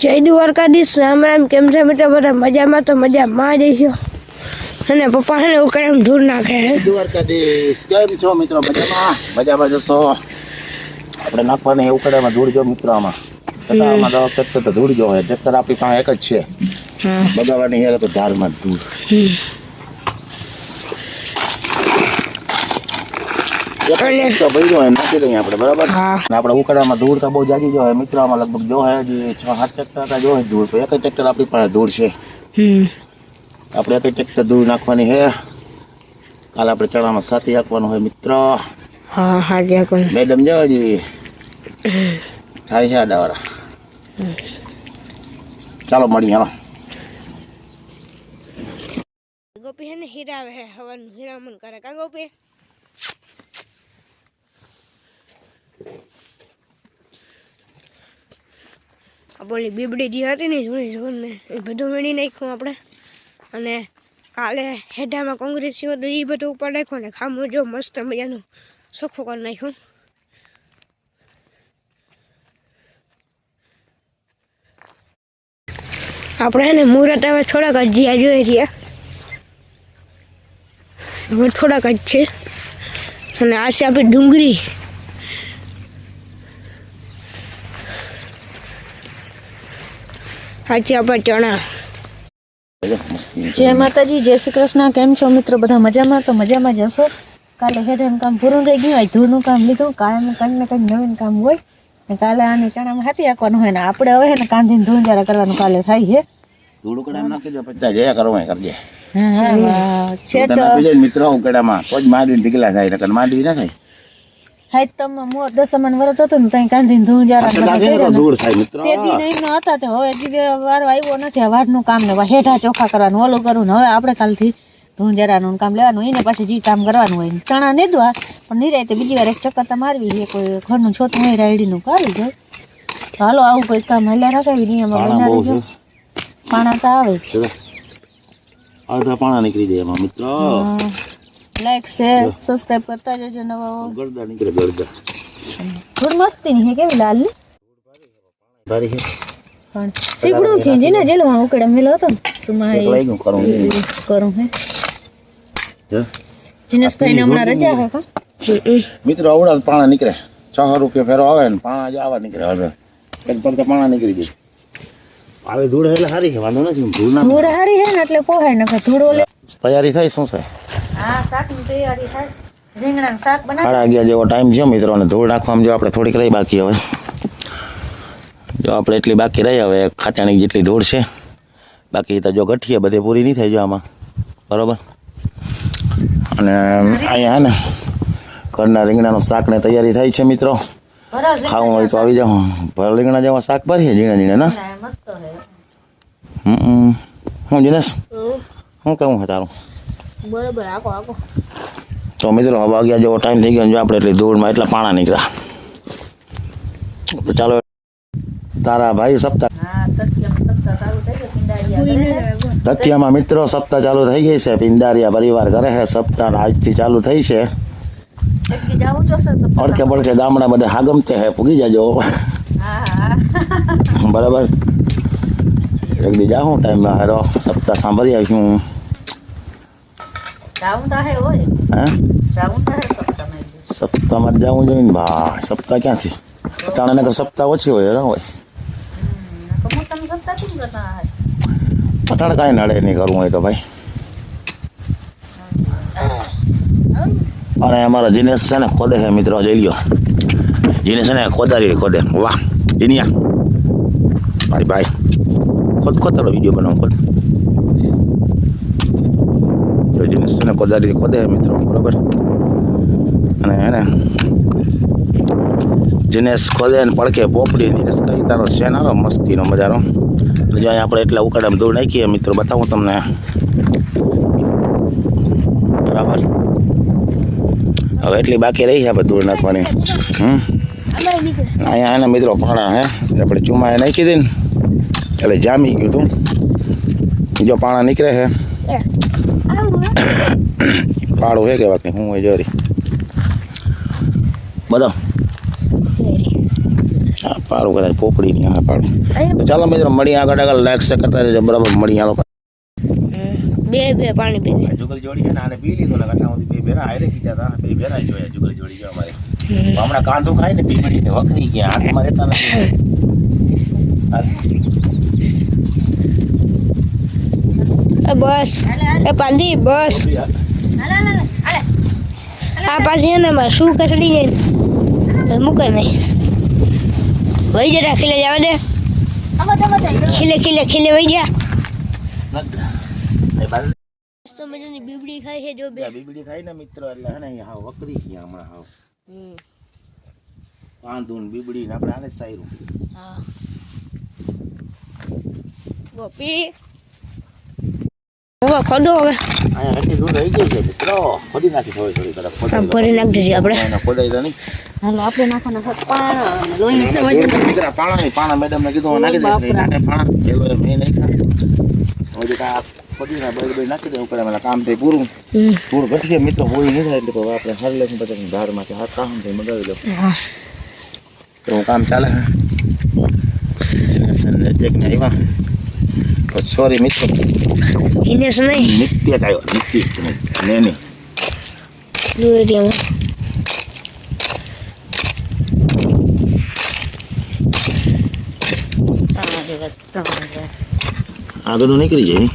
જય દ્વારકાધીશ, રામ રામ. કેમ છે બેટા બધા? મજામાં તો મજામાં જઈશું. અને પપ્પા હે ને ઉકળામ ધૂળ નાખે હે. દ્વારકાધીશ કેમ છો મિત્રો? મજામાં જશો? આપણે નાખવાની ઉકળામાં ધૂળ જો મિત્રો. આમાં ટ્રેક્ટર તો ધૂળ જો હોય. ટ્રેક્ટર આપણી પાસે એક જ છે. બગાવવાની યાર તો ધારમાં ધૂળ. નાખી દઈએ આપણે બરાબર. આપણે ઉકળામાં ધૂળ તો બહુ જાજી જો હોય મિત્રો. આમાં લગભગ જો હોય 6-7 ટ્રેક્ટર જો હોય ધૂળ. એક જ ટ્રેક્ટર આપણી પાસે ધૂળ છે. આપણે એક જ ટ્રેક્ટર ધૂળ નાખવાની છે. કાલે આપણે ચણામાં સાથી આપવાનું હોય મિત્ર. મેડમ જાઓ જી થાય છે આડાવાળા. ચાલો મળીએ. હાલો ગોપી હે ને હીરાવે હે હવાનું હીરામણ કરે કા ગોપી. બોલી બીબડી જે હતી ને જૂની જૂની એ બધું મેળી નાખ્યું આપણે. અને કાલે હેઠામાં કોંગ્રેસ હતું એ બધું ઉપર નાખ્યું ને ખામું જો મસ્ત મજાનું ચોખ્ખું કરી નાખ્યું. આપણે એને મુહૂર્ત હવે થોડાક જ જ્યાં જોઈ રહ્યા હવે થોડાક જ છે. અને આ છે આપણી ડુંગળી. સાચી આપણે ચણા. જય માતાજી, જય શ્રી કૃષ્ણ. કેમ છો મિત્રો? બધા મજામાં તો મજામાં જશો. કાલે હેઠાનું કામ પૂરું થઈ ગયું. આજ ધૂળનું કામ લીધું. કાલે કંઈક ને કંઈક નવીન કામ હોય ને કાલે આને ચણામાં હાથી આપવાનું હોય ને આપણે હવે ને કાંધીને ધૂંજારા કરવાનું કાલે થાય છે. ધૂળ ઉકળામાં નાખી દે પછી જયા કરવા કરજે. છે તો મિત્રો ઉકળામાં કોઈ માંડવી ઢીકલા થાય નકર માંડવી ના થાય. હાઈ તમે મોર દસમન વરત હતું ને ત્યાં કાંધીને ધૂંજારા ધૂળ થાય મિત્રો. તે દી નહીં હતા તે હવે હજી વાર આવ્યો નથી. આ વાડનું કામ ને હેઠા ચોખા કરવાનું ઓલું કરવું ને હવે આપણે કાલથી ધૂંજારાનું કામ લેવાનું. એને પાછું જે કામ કરવાનું હોય ચણા નીંદવા પણ નિરાયતે બીજી વાર એક ચક્કર તો મારવી છે. કોઈ ઘરનું છોતું હોય રાયડીનું કાઢી જાય. હાલો આવું કોઈ કામ હેલા રખાવી નહીં. એમાં બનાવી જો પાણા તો આવે જ. અડધા પાણા નીકળી જાય એમાં મિત્રો. લાઈક શેર સબસ્ક્રાઇબ કરતા જજો. નવા ગળદા નીકળે ગળદા. થોડી મસ્તી ની હે કેવી લાલ ની તારી હે પણ સીપડું છે જેને જેલમાં ઉકળે મેલો હતો ને સુમાઈ લાગ્યું કરું હે જીનસ ભાઈ ને હમણાં રજા હે કા મિત્રો. આવડા પાણા નીકળે. 6 રૂપિયા ફેરો આવે ને પાણા જ આવા નીકળે. અડધા એક પડતા પાણા નીકળી જાય. આવે ધૂળ એટલે સારી છે, વાંધો નથી. ધૂળ હારી હે ને એટલે પોહાય નખે ધૂળ ઓલે તૈયારી થાય શું છે? હા શાકની તૈયારી થાય. રીંગણાનું શાક બનાવ. 11:30 જેવો ટાઈમ છે મિત્રો. અને ધૂળ નાખવામાં જો આપણે થોડીક રહી બાકી. હવે જો આપણે એટલી બાકી રહી. હવે ખાચાણી જેટલી ધૂળ છે બાકી તો જો ગઠીએ બધે પૂરી નહીં થાય જો આમાં બરાબર. અને અહીંયા હે ને ઘરના રીંગણાનું શાકને તૈયારી થાય છે મિત્રો. ખાવું હોય તો આવી જાઓ. ભર રીંગણા જેવા શાક ભરીએ ઝીણા ઝીણા ના. હું જીનેશ શું કહું છે તારું? બરોબર આખો આખો. તો મિત્રો હવે 11 જેવો ટાઈમ થઈ ગયો. જો આપણે એટલી ધૂળમાં એટલા પાણા નીકળ્યા. તો ચાલો તારા ભાઈ સપ્તાહ તથિયામાં મિત્રો સપ્તાહ ચાલુ થઈ ગઈ છે. પિંડારિયા પરિવાર કરે છે સપ્તાહ આજથી ચાલુ થઈ છે. પડખે પડખે ગામડા બધા હાગમતે હે પૂગી જાજો બરાબર. એક દી જાઉં ટાઈમમાં હેરો સપ્તાહ સાંભળી આવીશું. સપ્તાહમાં જ જવું જોઈએ ને ભાઈ. સપ્તાહ ક્યાંથી અટાણે ને સપ્તાહ ઓછી હોય હેરા હોય. અટાણે કાંઈ નડે નહીં કરવું હોય તો ભાઈ. અને અમારા જીનેશ છે ને ખોદે છે મિત્રો. જોઈ લ્યો જીનેશ છે ને ખોદારી ખોદે. વાહ જીનિયા ભાઈ ભાઈ ખોદ તારો વિડીયો બનાવો ખોદ. તો જીનેશ છે ને ખોદારી ખોદે મિત્રો બરાબર. અને હે ને જીનેશ ખોદે ને પડકે પોપડી જીનેશ કઈ તારો શેન આવે મસ્તીનો મજાનો. જો અહીંયા આપણે એટલા ઉકાળામાં ધૂળ નાખીએ મિત્રો. બતાવું તમને બરાબર. હવે એટલી બાકી રહી છે આપણે ધૂળ નાખવાની. અહીંયા એને મિત્રો પાણા હે આપણે ચૂમાએ નાખી દે ને એટલે જામી ગયું તું. જો પાણા નીકળે છે. પાડું છે કે બાકી હું હોય જોરી બધા પાડું કદાચ પોપડી નહીં હા પાડું તો ચાલો મિત્રો મળીએ આગળ લાઈક શેર કરતા રહેજો બરાબર મળીએ હાલો બે પાણી પી જુગલ જોડી છે ને આને પી લીધો ને કટામાંથી બે ભેરા હારે પીતા હતા બે ભેરા જોયા જુગલ જોડી જો અમારે હમણાં કાંધો ખાય ને બીબડી ને વખરી ગયા હાથમાં રહેતા નથી બસ એ પાંદી બસ આ પાછી ને મારે શું કચડી જાય ને મૂકે નહીં વહી જતા ખીલે જવા દે ખીલે વહી ગયા મસ્ત મજાની બીબડી ખાય છે જો બે બીબડી ખાઈ ને મિત્રો એટલે હે ને હા વકરી ગયા હમણાં હાવ કાંધું બીબડી ને આપણે આને જ સાયરું હા ગોપી હવે ખોદો હવે અહીંયા હેઠી દૂર રહી ગઈ છે મિત્રો ખોદી નાખી થોડી તરફ ભરી નાખ દેજે આપણે ખોદાઈ તો નહીં હાલો આપણે નાખવાના પાણા લોહી સમજ દીકરા પાણા મેડમ ને કીધું નાખી દે નાખે પાણા પેલો મેં નહીં ખા હવે કા ખોદીના બળી નાખી દે ઉપર મારા કામ થઈ પૂરું થોડું ઘટીએ મિત્રો હોય નહીં થાય એટલે તો આપણે હાર લઈને બધા ધારમાંથી હાથ કામ થઈ મગાવી લો તો કામ ચાલે નજીકને આવ્યા સોરી મિત્રો જીનેસ નહીં નિત્ય આવ્યો નિત્ય નહીં આગળ નીકળી જાય